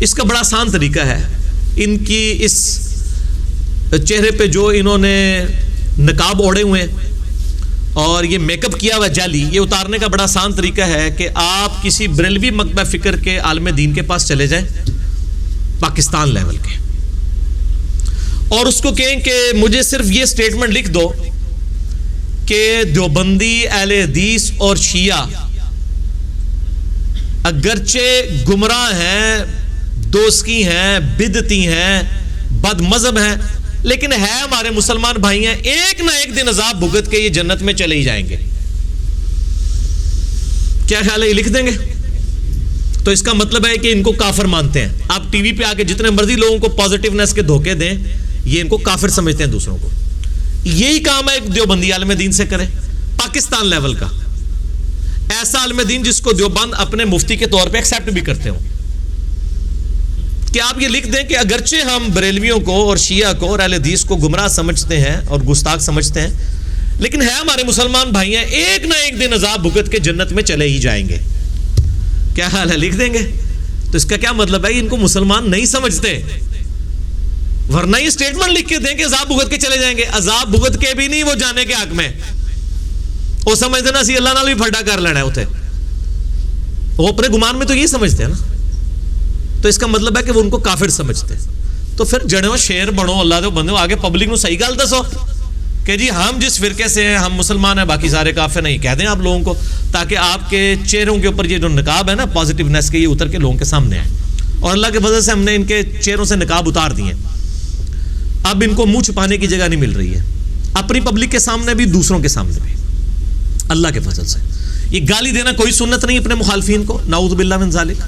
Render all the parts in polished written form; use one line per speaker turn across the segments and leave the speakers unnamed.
اس کا بڑا آسان طریقہ ہے. ان کی اس چہرے پہ جو انہوں نے نقاب اوڑھے ہوئے ہیں اور یہ میک اپ کیا ہوا جعلی، یہ اتارنے کا بڑا آسان طریقہ ہے کہ آپ کسی بریلوی مکتبہ فکر کے عالم دین کے پاس چلے جائیں پاکستان لیول کے، اور اس کو کہیں کہ مجھے صرف یہ سٹیٹمنٹ لکھ دو کہ دیوبندی، اہل حدیث اور شیعہ اگرچہ گمراہ ہیں، دوسکی ہیں، بدعتی ہیں، بد مذہب ہیں، لیکن ہے ہمارے مسلمان بھائی ہیں، ایک نہ ایک دن عذاب بھگت کے یہ جنت میں چلے ہی جائیں گے. کیا خیال ہے، یہ لکھ دیں گے؟ تو اس کا مطلب ہے کہ ان کو کافر مانتے ہیں. آپ ٹی وی پہ آ کے جتنے مرضی لوگوں کو پازیٹیونیس کے دھوکے دیں، یہ ان کو کافر سمجھتے ہیں دوسروں کو. یہی کام ہے ایک دیوبندی عالم دین سے کرے پاکستان لیول کا، ایسا عالم دین جس کو دیوبند اپنے مفتی کے طور پہ ایکسیپٹ بھی کرتے ہوں، کہ آپ یہ لکھ دیں کہ اگرچہ ہم بریلویوں کو اور شیعہ کو اور اہل حدیث کو گمراہ سمجھتے ہیں اور گستاخ سمجھتے ہیں، لیکن ہے ہمارے مسلمان بھائی ہیں، ایک نہ ایک دن عذاب بھگت کے جنت میں چلے ہی جائیں گے. کیا حال ہے، لکھ دیں گے؟ تو اس کا کیا مطلب ہے؟ ان کو مسلمان نہیں سمجھتے، ورنہ یہ سٹیٹمنٹ لکھ کے دیں کہ عذاب بھگت کے چلے جائیں گے. عذاب بھگت کے بھی نہیں، وہ جانے کے حق میں. وہ سمجھتے نا اسی اللہ نال بھی پھڈا کر لینا ہے اتنے، وہ اپنے گمان میں تو یہی سمجھتے ہیں نا. تو اس کا مطلب ہے کہ وہ ان کو کافر سمجھتے ہیں. تو پھر جڑو شیر بنو، اللہ دے بندے آگے پبلک نو صحیح گل دسو کہ جی ہم جس فرقے سے ہیں ہم مسلمان ہیں، باقی سارے کافر نہیں، کہہ دیں آپ لوگوں کو، تاکہ آپ کے چہروں کے اوپر یہ جو نقاب ہے نا پازیٹیونیس کے، یہ اتر کے لوگوں کے سامنے آئے. اور اللہ کے فضل سے ہم نے ان کے چہروں سے نقاب اتار دیے. اب ان کو منہ چھپانے کی جگہ نہیں مل رہی ہے، اپنی پبلک کے سامنے بھی، دوسروں کے سامنے بھی. اللہ کے فضل سے یہ گالی دینا کوئی سنت نہیں اپنے مخالفین کو، نعوذ باللہ من ذالک،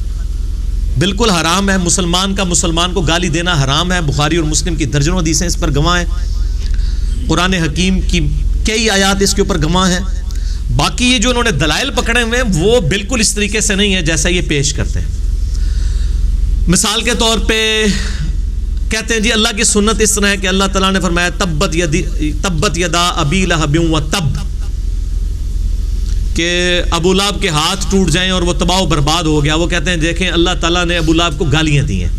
بالکل حرام ہے. مسلمان کا مسلمان کو گالی دینا حرام ہے. بخاری اور مسلم کی درجنوں حدیثیں اس پر گواہ ہیں، قرآن حکیم کی کئی آیات اس کے اوپر گواہ ہیں. باقی یہ جو انہوں نے دلائل پکڑے ہوئے ہیں وہ بالکل اس طریقے سے نہیں ہے جیسا یہ پیش کرتے ہیں. مثال کے طور پہ کہتے ہیں جی اللہ کی سنت اس طرح ہے کہ اللہ تعالیٰ نے فرمایا تبت یدا ابی لہب و تب، کہ ابو لہب کے ہاتھ ٹوٹ جائیں اور وہ تباہ و برباد ہو گیا. وہ کہتے ہیں دیکھیں اللہ تعالیٰ نے ابو لہب کو گالیاں دی ہیں.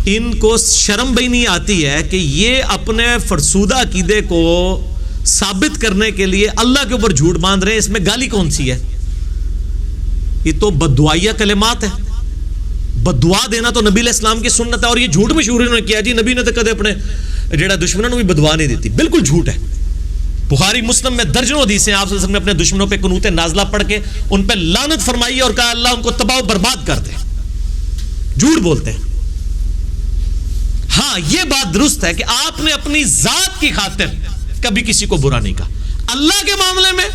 ان کو شرم بھی نہیں آتی ہے کہ یہ اپنے فرسودہ عقیدے کو ثابت کرنے کے لیے اللہ کے اوپر جھوٹ باندھ رہے ہیں. اس میں گالی کون سی ہے؟ یہ تو بددعائیہ کلمات ہے. بددعا دینا تو نبی علیہ السلام کی سنت ہے، اور یہ جھوٹ مشہور انہوں نے کیا جی نبی نے تو کدے اپنے جڑا دشمنوں نے بھی بددعا نہیں دیتی. بالکل جھوٹ ہے. بخاری مسلم میں درجنوں حدیثیں آپ صلی اللہ علیہ وسلم نے اپنے دشمنوں پہ قنوت نازلہ پڑھ کے ان پہ لعنت فرمائی اور کہا اللہ ان کو تباہ و برباد کر دے. جھوٹ بولتے ہیں. ہاں یہ بات درست ہے کہ آپ نے اپنی ذات کی خاطر کبھی کسی کو برا نہیں کہا، اللہ کے معاملے میں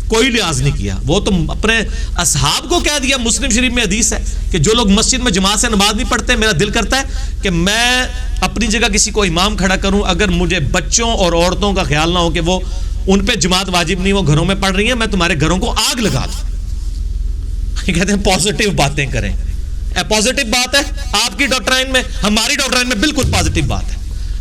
کوئی لحاظ نہیں کیا. وہ تو اپنے اصحاب کو کہہ دیا. مسلم شریف میں حدیث ہے کہ جو لوگ مسجد میں جماعت سے نماز نہیں پڑھتے، میرا دل کرتا ہے کہ میں اپنی جگہ کسی کو امام کھڑا کروں، اگر مجھے بچوں اور عورتوں کا خیال نہ ہو کہ وہ ان پہ جماعت واجب نہیں، وہ گھروں میں پڑھ رہی ہیں، میں تمہارے گھروں کو آگ لگا دوں. کہتے ہیں پازیٹیو باتیں کریں. پازیٹیو بات ہے آپ کی ڈاکٹرائن میں، ہماری ڈاکٹرائن میں بالکل پازیٹیو بات ہے.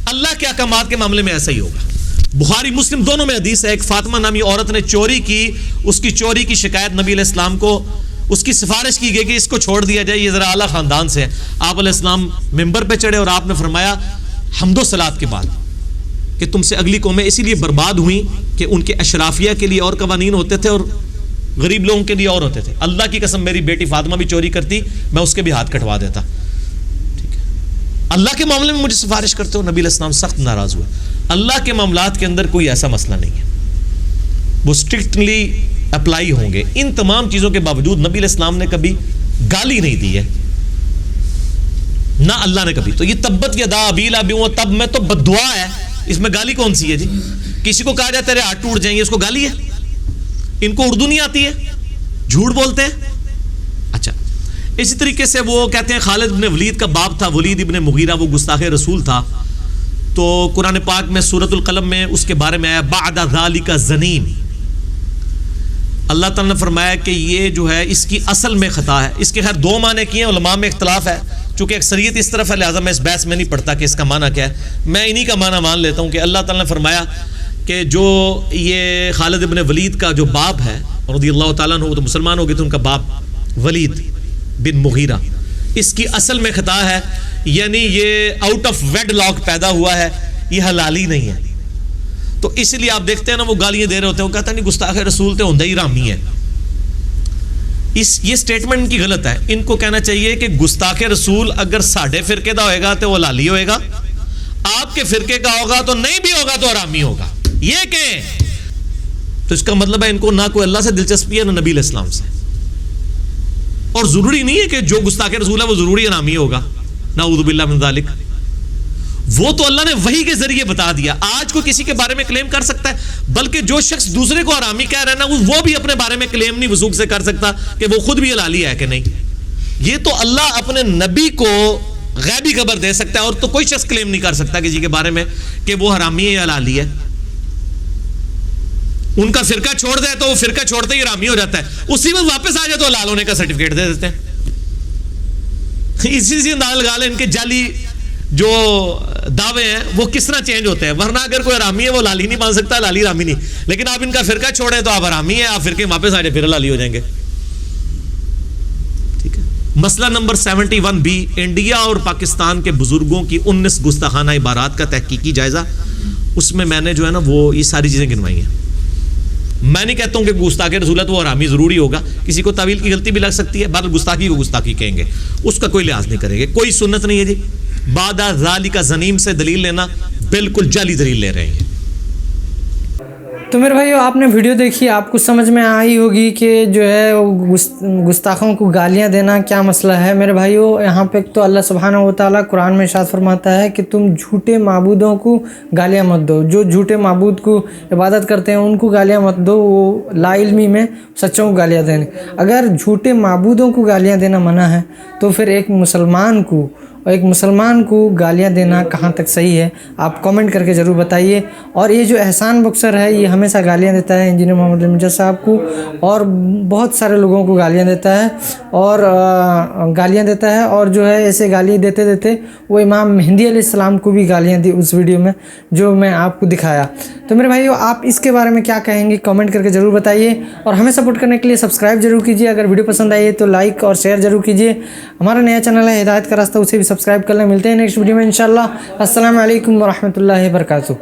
اللہ کے احکامات کے معاملے میں ایسا ہی ہوگا. بخاری مسلم دونوں میں حدیث ہے. ایک فاطمہ نامی عورت نے چوری کی، اس کی چوری کی شکایت نبی علیہ السلام کو، اس کی سفارش کی گئی کہ اس کو چھوڑ دیا جائے، یہ ذرا اعلیٰ خاندان سے ہے. آپ علیہ السلام ممبر پہ چڑھے اور آپ نے فرمایا حمد و صلات کے بعد کہ تم سے اگلی قومیں اسی لیے برباد ہوئیں کہ ان کے اشرافیہ کے لیے اور قوانین ہوتے تھے اور غریب لوگوں کے لیے اور ہوتے تھے. اللہ کی قسم میری بیٹی فاطمہ بھی چوری کرتی، میں اس کے بھی ہاتھ کٹوا دیتا. ٹھیک ہے، اللہ کے معاملے میں مجھے سفارش کرتے ہو. نبی علیہ السلام سخت ناراض ہوئے. اللہ کے معاملات کے اندر کوئی ایسا مسئلہ نہیں ہے، وہ اسٹرکٹلی اپلائی ہوں گے. ان تمام چیزوں کے باوجود نبی علیہ السلام نے کبھی گالی نہیں دی ہے، نہ اللہ نے کبھی. تو یہ تبت یدا ابی لہب و تب میں تو بددعا ہے، اس میں گالی کون سی ہے جی؟ کسی کو کہا جائے تیرے ہاتھ ٹوٹ جائیں گے، اس کو گالی ہے؟ ان کو اردو نہیں آتی ہے، جھوٹ بولتے ہیں. اچھا، اسی طریقے سے وہ کہتے ہیں خالد ابن ولید کا باپ تھا ولید ابن مغیرہ، وہ گستاخ رسول تھا. تو قرآن پاک میں سورۃ القلم میں اس کے بارے میں آیا بعد ذالک زنیم. اللہ تعالیٰ نے فرمایا کہ یہ جو ہے اس کی اصل میں خطا ہے. اس کے خیر دو معنی کیے ہیں، علماء میں اختلاف ہے، چونکہ اکثریت اس طرف ہے لہٰذا میں اس بحث میں نہیں پڑھتا کہ اس کا معنی کیا ہے. میں انہی کا معنی مان لیتا ہوں کہ اللہ تعالیٰ نے فرمایا کہ جو یہ خالد ابن ولید کا جو باپ ہے رضی اللہ تعالیٰ عنہ، وہ تو مسلمان ہو گئے تھے، ان کا باپ ولید بن مغیرہ، اس کی اصل میں خطا ہے، یعنی یہ آؤٹ آف ویڈ لاک پیدا ہوا ہے، یہ حلالی نہیں ہے. تو اس لیے آپ دیکھتے ہیں نا وہ گالیاں دے رہے ہوتے ہیں، وہ کہتا نہیں گستاخ رسول تے ہوندے ہی رامی ہے. یہ سٹیٹمنٹ ان کی غلط ہے. ان کو کہنا چاہیے کہ گستاخ رسول اگر ساڈے فرقے دا ہوئے گا تو وہ حلالی ہوئے گا، آپ کے فرقے کا ہوگا تو نہیں بھی ہوگا تو حرامی ہوگا. یہ کہیں تو اس کا مطلب ہے ان کو نہ کوئی اللہ سے دلچسپی ہے نہ نبی علیہ السلام سے. اور ضروری نہیں ہے کہ جو گستاخ رسول ہے وہ ضروری حرامی ہوگا، نعوذ باللہ من ذالک. وہ تو اللہ نے وحی کے ذریعے بتا دیا. آج کوئی کسی کے بارے میں کلیم کر سکتا ہے، بلکہ جو شخص دوسرے کو حرامی کہہ رہا ہے نا وہ بھی اپنے بارے میں کلیم نہیں وثوق سے کر سکتا کہ وہ خود بھی حلالی ہے کہ نہیں. یہ تو اللہ اپنے نبی کو غیبی خبر دے سکتا ہے، اور تو کوئی شخص کلیم نہیں کر سکتا کسی کے بارے میں کہ وہ حرامی ہے یا حلالی ہے. ان کا فرقہ چھوڑ دے تو وہ فرقہ چھوڑتے ہی حرامی ہو جاتا ہے، اسی وقت واپس آ جائے تو حلال ہونے کا سرٹیفکیٹ دے دیتے ہیں. اسی سے اندازہ لگا لیں ان کے جعلی جو دعوے ہیں وہ کس طرح چینج ہوتے ہیں. ورنہ اگر کوئی حرامی ہے وہ حلالی نہیں مان سکتا، حلالی حرامی نہیں. لیکن آپ ان کا فرقہ چھوڑیں تو آپ حرامی ہیں، آپ فرقے واپس آ جائے پھر حلالی ہو جائیں گے. ٹھیک ہے. مسئلہ نمبر 71B، انڈیا اور پاکستان کے بزرگوں کی 19 گستاخانہ عبارات کا تحقیقی جائزہ. اس میں میں نے جو ہے نا وہ یہ ساری چیزیں گنوائی ہیں. میں نہیں کہتا ہوں کہ گستاخ رسول ہے تو وہ حرامی ضروری ہوگا، کسی کو تعویل کی غلطی بھی لگ سکتی ہے، بعد گستاخی کو گستاخی کہیں گے، اس کا کوئی لحاظ نہیں کریں گے. کوئی سنت نہیں ہے جی. بعد ذالک زنیم سے دلیل لینا بالکل جعلی دلیل لے رہے ہیں.
تو میرے بھائیو آپ نے ویڈیو دیکھی، آپ کو سمجھ میں آئی ہوگی کہ جو ہے گستاخوں کو گالیاں دینا کیا مسئلہ ہے. میرے بھائیو یہاں پہ تو اللہ سبحانہ و تعالیٰ قرآن میں ارشاد فرماتا ہے کہ تم جھوٹے معبودوں کو گالیاں مت دو. جو جھوٹے معبود کو عبادت کرتے ہیں ان کو گالیاں مت دو، وہ لا علمی میں سچوں کو گالیاں دیں. اگر جھوٹے معبودوں کو گالیاں دینا منع ہے تو پھر ایک مسلمان کو گالیاں دینا کہاں تک صحیح ہے؟ آپ کامنٹ کر کے ضرور بتائیے. اور یہ جو احسان بکسر ہے یہ ہمیشہ گالیاں دیتا ہے انجینئر محمد امجد صاحب کو، اور بہت سارے لوگوں کو گالیاں دیتا ہے اور جو ہے ایسے گالی دیتے دیتے وہ امام مہدی علیہ السلام کو بھی گالیاں دی اس ویڈیو میں جو میں آپ کو دکھایا. تو میرے بھائیو آپ اس کے بارے میں کیا کہیں گے؟ کامنٹ کر کے ضرور بتائیے. اور ہمیں سپورٹ کرنے کے لیے سبسکرائب ضرور کیجیے. اگر ویڈیو پسند آئی ہے تو لائک اور شیئر ضرور کیجیے. ہمارا نیا چینل ہے ہدایت کا راستہ، اسے بھی سبسکرائب کر لیں. ملتے ہیں نیکسٹ ویڈیو میں انشاءاللہ. السلام علیکم ورحمۃ اللہ وبرکاتہ.